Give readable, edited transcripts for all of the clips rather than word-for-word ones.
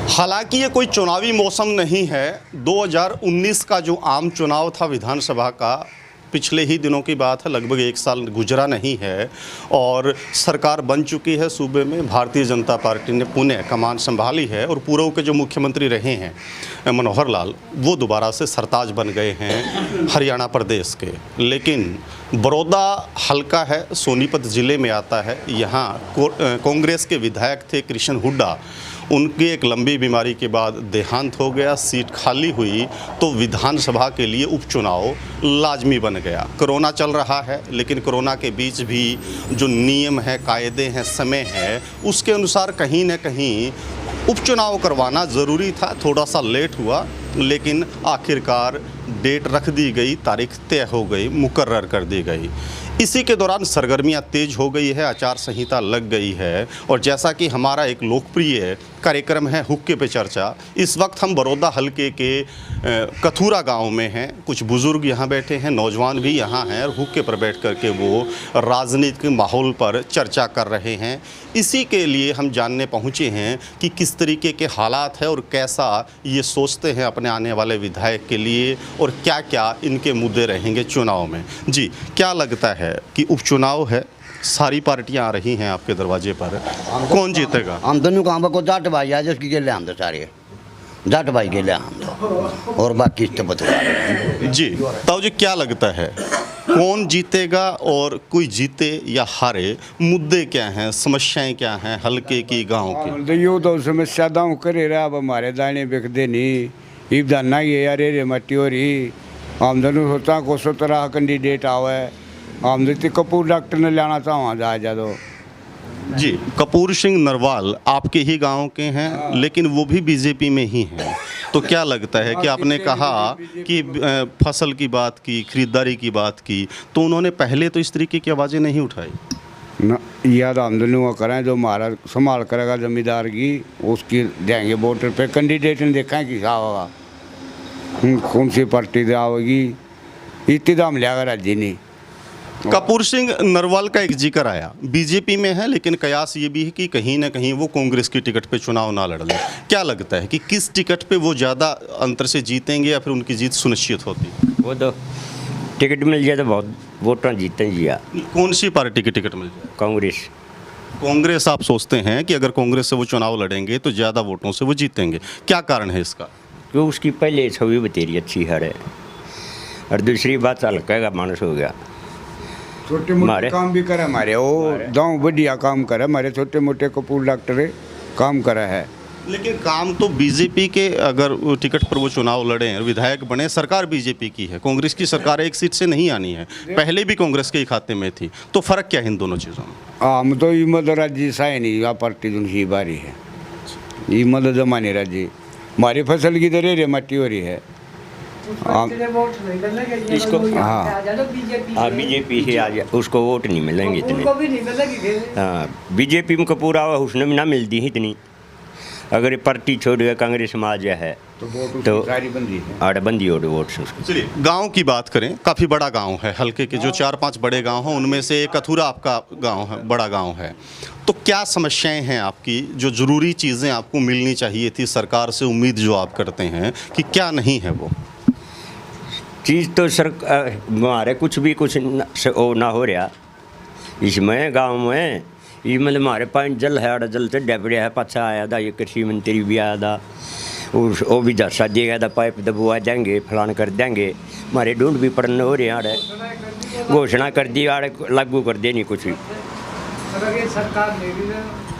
हालांकि ये कोई चुनावी मौसम नहीं है। 2019 का जो आम चुनाव था विधानसभा का, पिछले ही दिनों की बात है, लगभग 1 साल गुजरा नहीं है और सरकार बन चुकी है सूबे में। भारतीय जनता पार्टी ने पुणे कमान संभाली है और पूर्व के जो मुख्यमंत्री रहे हैं मनोहर लाल, वो दोबारा से सरताज बन गए हैं हरियाणा प्रदेश के। लेकिन बड़ौदा हल्का है, सोनीपत ज़िले में आता है। यहाँ कांग्रेस के विधायक थे कृष्ण हुड्डा, उनकी एक लंबी बीमारी के बाद देहांत हो गया, सीट खाली हुई तो विधानसभा के लिए उपचुनाव लाजमी बन गया। कोरोना चल रहा है, लेकिन कोरोना के बीच भी जो नियम है, कायदे हैं, समय है, उसके अनुसार कहीं न कहीं उपचुनाव करवाना ज़रूरी था। थोड़ा सा लेट हुआ, लेकिन आखिरकार डेट रख दी गई, तारीख तय हो गई, मुकर्रर कर दी गई। इसी के दौरान सरगर्मियां तेज हो गई है, आचार संहिता लग गई है और जैसा कि हमारा एक लोकप्रिय कार्यक्रम है हुक्के पे चर्चा, इस वक्त हम बड़ौदा हल्के के कथूरा गांव में हैं। कुछ बुज़ुर्ग यहाँ बैठे हैं, नौजवान भी यहाँ हैं और हुक्के पर बैठ कर के वो राजनीतिक माहौल पर चर्चा कर रहे हैं। इसी के लिए हम जानने पहुँचे हैं कि किस तरीके के हालात हैं और कैसा ये सोचते हैं अपने आने वाले विधायक के लिए और क्या क्या इनके मुद्दे रहेंगे चुनाव में। जी, क्या लगता है कि उपचुनाव है, सारी पार्टियां आ रही हैं आपके दरवाजे पर, कौन जीतेगा? हम दोनों काम को जाट भाई आज उसकी के लिए हम तो सारे जाट भाई के लिए हम तो और बाकी तो बता जी। ताऊ जी, क्या लगता है कौन जीतेगा और कोई जीते या हारे, मुद्दे क्या हैं, समस्याएं क्या हैं हल्के की, गांव की? यो तो समस्या दाऊ करे रहा, अब हमारे दाने बिकते नहीं, इब दाना ये यार रे मट्टी हो रही। हम दोनों सोचा को 17 कैंडिडेट आवे, हम तो कपूर डॉक्टर ने लाना था वहाँ जा दो। जी, कपूर सिंह नरवाल आपके ही गांव के हैं, लेकिन वो भी बीजेपी में ही हैं। तो क्या लगता है कि आपने कहा कि फसल की बात की, खरीदारी की बात की, तो उन्होंने पहले तो इस तरीके की आवाज़ें नहीं उठाई न? याद आमदनी वो करें जो हमारा संभाल करेगा जमींदार की, उसकी देंगे वोटर पे। कैंडिडेट ने देखा है कि क्या होगा, कौन सी पार्टी से आवेगी, इतनी दाम लिया राज्य नहीं। कपूर सिंह नरवाल का एक जिक्र आया, बीजेपी में है, लेकिन कयास ये भी है कि कहीं ना कहीं वो कांग्रेस की टिकट पे चुनाव ना लड़ लें। क्या लगता है कि किस टिकट पे वो ज़्यादा अंतर से जीतेंगे या फिर उनकी जीत सुनिश्चित होती? वो तो टिकट मिल जाए तो बहुत वोटर जीते जी। कौन सी पार्टी की टिकट मिल जाए? कांग्रेस। कांग्रेस आप सोचते हैं कि अगर कांग्रेस से वो चुनाव लड़ेंगे तो ज़्यादा वोटों से वो जीतेंगे, क्या कारण है इसका? क्योंकि उसकी पहले छवि बतेरी अच्छी है और दूसरी बात हल्का का मानस हो गया, छोटे मोटे काम भी करे हमारे, वो गाँव बढ़िया काम करे हमारे, छोटे मोटे कपूर डॉक्टर काम करा है। लेकिन काम तो बीजेपी के, अगर टिकट पर वो चुनाव लड़ें और विधायक बने, सरकार बीजेपी की है, कांग्रेस की सरकार एक सीट से नहीं आनी है, पहले भी कांग्रेस के ही खाते में थी। तो फ़र्क क्या है इन दोनों चीज़ों में? हम तो मदद राज्य साए नहीं, या पार्टी दूसरी बारी है, ये मदद जमाने राज्य हमारी फसल की दर रे मट्टी हो रही है। इसको हाँ बीजेपी से आ जाए, उसको वोट नहीं मिलेंगे इतने। हाँ, बीजेपी में कपूर आवा उसने भी ना मिलती ही इतनी। अगर पार्टी छोड़ गया कांग्रेस में आ जाए है तो आड़बंदी हो वोट से उसको। चलिए, गांव की बात करें, काफ़ी बड़ा गांव है, हल्के के जो 4-5 बड़े गांव हैं उनमें से एक कथूरा आपका गांव है, बड़ा गांव है। तो क्या समस्याएं हैं आपकी, जो ज़रूरी चीज़ें आपको मिलनी चाहिए थी, सरकार से उम्मीद जो आप करते हैं, कि क्या नहीं है वो चीज़? तो सर हमारे कुछ ना हो रहा इसमें गांव में। ये मतलब हमारे पास जल है, और जल से डबड़े है, पाछा आया था ये कृषि मंत्री भी आया था, वो भी दसा दिया था, पाइप दबवा देंगे, फलान कर देंगे। हमारे ढूंढ भी पड़न हो रहे हैं, घोषणा कर दी, लागू कर दे नहीं कुछ भी।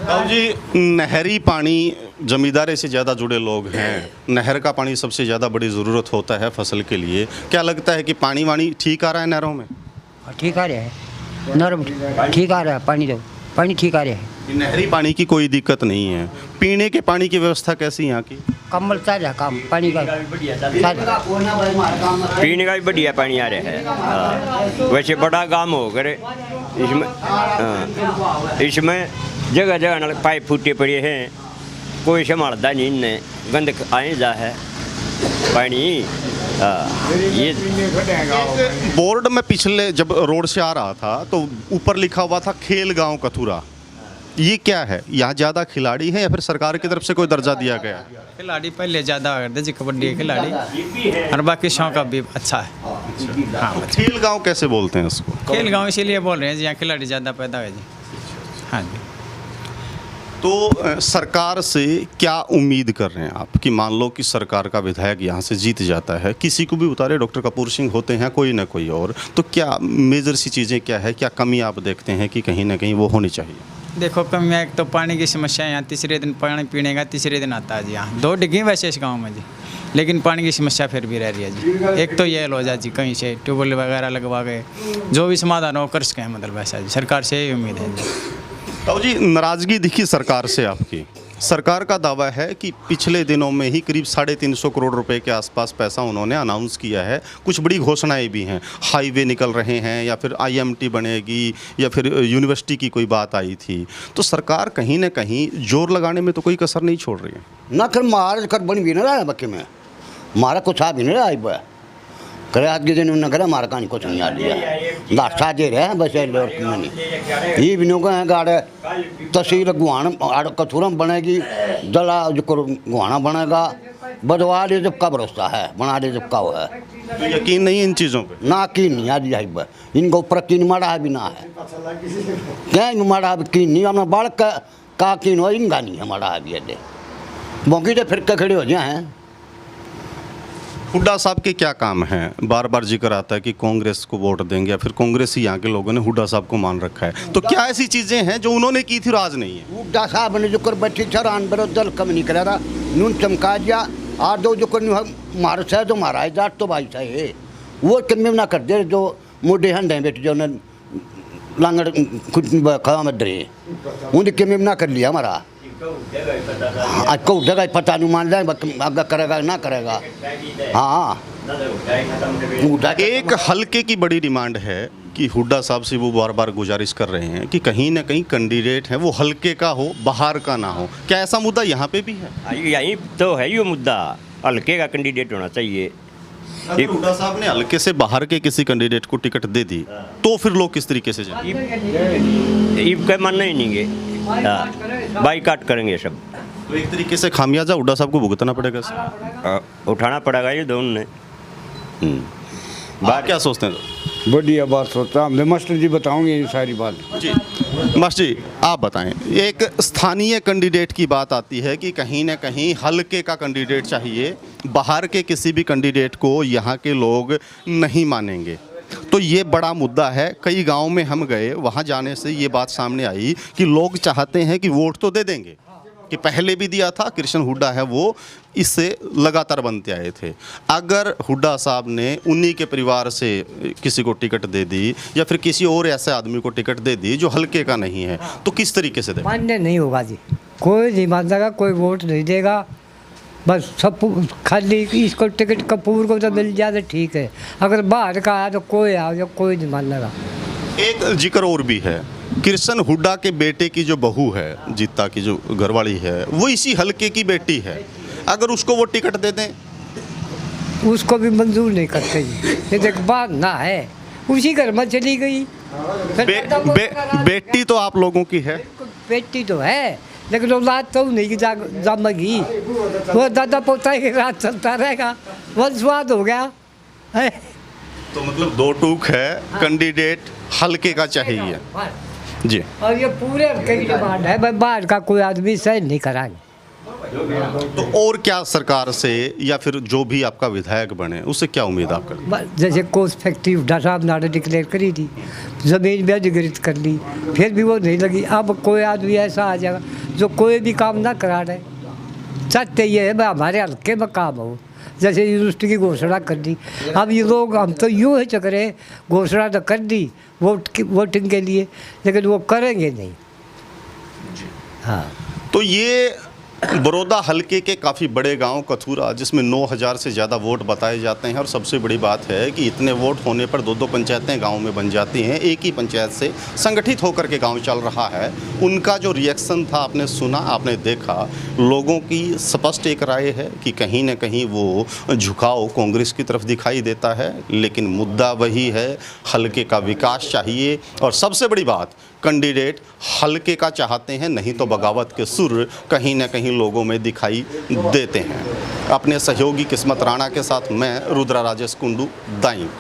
अब जी, नहरी पानी, जमींदारी से ज़्यादा जुड़े लोग हैं, नहर का पानी सबसे ज़्यादा बड़ी ज़रूरत होता है फसल के लिए। क्या लगता है कि पानी वानी ठीक आ रहा है नहरों में? ठीक आ रहा है, नरम ठीक आ रहा है, पानी ठीक आ रहा है। नहरी पानी की कोई दिक्कत नहीं है। पीने के पानी की व्यवस्था कैसी यहाँ की? कम्बल साझा काम पानी का पीने का भी बढ़िया पानी आ रहा है। हाँ, वैसे बड़ा काम हो करे इसमें। हाँ, इसमें जगह जगह पाइप फूटे पड़े हैं, कोई संभालता नहीं, इनने गंद आए जा है पानी। ये बोर्ड में पिछले जब रोड से आ रहा था तो ऊपर लिखा हुआ था खेल गांव कथूरा, ये क्या है, यहाँ ज़्यादा खिलाड़ी हैं या फिर सरकार की तरफ से कोई दर्जा दिया गया है? खिलाड़ी पहले ज़्यादा करते जी, कबड्डी के खिलाड़ी, और बाकी शौक अब भी अच्छा है। हाँ, तो खेल गांव कैसे बोलते हैं इसको? खेल गाँव इसीलिए बोल रहे हैं जी, यहाँ खिलाड़ी ज़्यादा पैदा हुए जी। हाँ जी। तो सरकार से क्या उम्मीद कर रहे हैं आप कि मान लो कि सरकार का विधायक यहाँ से जीत जाता है, किसी को भी उतारे, डॉक्टर कपूर सिंह होते हैं, कोई ना कोई और, तो क्या मेजर सी चीज़ें क्या है, क्या कमी आप देखते हैं कि कहीं ना कहीं वो होनी चाहिए? देखो कमियाँ, एक तो पानी की समस्या है यहाँ, तीसरे दिन पानी पीने का तीसरे दिन आता है जी। यहाँ 2 डिग्गी वैसे इस गाँव में जी, लेकिन पानी की समस्या फिर भी रह रही है जी। एक तो ये लो जा जी, कहीं से ट्यूबवेल वगैरह लगवा के जो भी समाधान हो कर सकें, मतलब वैसा जी, सरकार से यही उम्मीद है जी। तो जी नाराज़गी दिखी सरकार से आपकी। सरकार का दावा है कि पिछले दिनों में ही करीब 350 करोड़ रुपए के आसपास पैसा उन्होंने अनाउंस किया है। कुछ बड़ी घोषणाएं भी हैं, हाईवे निकल रहे हैं या फिर IMT बनेगी या फिर यूनिवर्सिटी की कोई बात आई थी। तो सरकार कहीं ना कहीं जोर लगाने में तो कोई कसर नहीं छोड़ रही है ना। कर मार कर बन भी ना रहा है बक्के में, मारा कुछ आ भी नहीं रहा है। करे आज के दिन उन्होंने करा मारा कहानी कुछ नहीं आ लिया, लाशा दे रहे हैं बस और नहीं। ये भी लोग हैं गाड़े तहसील गुहान कथूरम बनेगी, दला जो गुहाना बनेगा, बदवा दे जब का भरोसा है, बना दे जब का वो है। तो यकीन नहीं इन चीज़ों पे? ना कीन नहीं आज जाए, इनको ऊपर कीन मारा है भी ना है, क्या मारा कीन नहीं, अपना बाढ़ का कीन हो, इनका नहीं है मारा है भी अड्डे मौकी तो फिर के खड़े हो जाए हैं। हुड्डा साहब के क्या काम हैं? बार बार जिक्र आता है कि कांग्रेस को वोट देंगे या फिर कांग्रेस ही यहाँ के लोगों ने हुड्डा साहब को मान रखा है। तो क्या ऐसी चीज़ें हैं जो उन्होंने की थी और आज नहीं है? हुड्डा साहब ने जो कर बैठी छरान बरो दल कम नहीं करा रहा, नून चमका दिया और दो जो कर मार से जो मारा है जाट तो भाई है वो कम ना कर दे, जो मोटे हंडे बेटे जो ने लांगड़ खुद खा मत रहे उनके कम ना कर लिया हमारा। आज को जगह पता नहीं, मान जाए आगे करेगा ना करेगा। हाँ, एक हल्के की बड़ी डिमांड है कि हुड्डा साहब से वो बार बार गुजारिश कर रहे हैं कि कहीं ना कहीं कैंडिडेट है वो हल्के का हो, बाहर का ना हो। क्या ऐसा मुद्दा यहाँ पे भी है? यही तो है ये मुद्दा, हल्के का कैंडिडेट होना चाहिए। अगर हुड्डा साहब ने हल्के से बाहर के किसी कैंडिडेट को टिकट दे दी तो फिर लोग किस तरीके से जाएंगे? ईब का मानना ही नहीं है, बाईकाट करेंगे सब। तो एक तरीके से खामियाजा हुड्डा साहब को भुगतना पड़ेगा सर? उठाना पड़ेगा ये दोनों ने। बात क्या सोचते हैं? बढ़िया बात सोचता, हमने मास्टर जी बताओगे ये सारी बात। जी मास्टर जी आप बताएं, एक स्थानीय कैंडिडेट की बात आती है कि कहीं ना कहीं हल्के का कैंडिडेट चाहिए, बाहर के किसी भी कैंडिडेट को यहाँ के लोग नहीं मानेंगे। तो ये बड़ा मुद्दा है। कई गांव में हम गए, वहाँ जाने से ये बात सामने आई कि लोग चाहते हैं कि वोट तो दे देंगे, कि पहले भी दिया था, कृष्ण हुड्डा है वो इससे लगातार बनते आए थे। अगर हुड्डा साहब ने उन्हीं के परिवार से किसी को टिकट दे दी या फिर किसी और ऐसे आदमी को टिकट दे दी जो हल्के का नहीं है, तो किस तरीके से दे? मान्य नहीं होगा जी, कोई नहीं मानेगा, कोई वोट नहीं देगा। बस सब खाली इसको टिकट कपूर को तो मिल जाए तो ठीक है, अगर बाहर का आया तो कोई आ जाए, कोई नहीं मानेगा। एक जिक्र और भी है, कृष्ण हुड्डा के बेटे की जो बहू है, जीता की जो घरवाली है, वो इसी हल्के की बेटी है। अगर उसको वो टिकट दे दें, उसको भी मंजूर नहीं करते जी। ये देख बात ना है, उसी घर में चली गई। बेटी तो आप लोगों की है, बेटी तो है, लेकिन औलाद तो नहीं की जमेगी। वो दादा पोता के रात चलता रहेगा, वंशवाद हो गया है। तो मतलब दो टूक है, कैंडिडेट हल्के का चाहिए जी। और ये पूरे हल्के की डिमांड है, भाई बाहर का कोई आदमी सहन नहीं कराएंगे। तो और क्या सरकार से या फिर जो भी आपका विधायक बने उससे क्या उम्मीद आप करते? जैसे कोस फैक्ट्री हुड्डा साहब ने डिक्लेयर करी थी, ज़मीन भी अधिग्रहित कर ली, फिर भी वो नहीं लगी। अब कोई आदमी ऐसा आ जाएगा जो कोई भी काम ना करा रहे, चाहते ये है भाई हमारे हल्के में काम हो। जैसे यूनिवर्सिटी की घोषणा कर दी, अब ये लोग हम तो यूँ ही चक्रे, घोषणा तो कर दी वोटिंग के लिए, लेकिन वो करेंगे नहीं। हाँ, तो ये बड़ौदा हल्के के काफ़ी बड़े गांव कथूरा, जिसमें 9000 से ज़्यादा वोट बताए जाते हैं, और सबसे बड़ी बात है कि इतने वोट होने पर 2-2 पंचायतें गांव में बन जाती हैं। एक ही पंचायत से संगठित होकर के गांव चल रहा है। उनका जो रिएक्शन था आपने सुना, आपने देखा, लोगों की स्पष्ट एक राय है कि कहीं ना कहीं वो झुकाव कांग्रेस की तरफ दिखाई देता है, लेकिन मुद्दा वही है, हल्के का विकास चाहिए। और सबसे बड़ी बात कैंडिडेट हल्के का चाहते हैं, नहीं तो बगावत के सुर कहीं न कहीं लोगों में दिखाई देते हैं। अपने सहयोगी किस्मत राणा के साथ मैं रुद्रा राजेश कुंडू, दाइंक।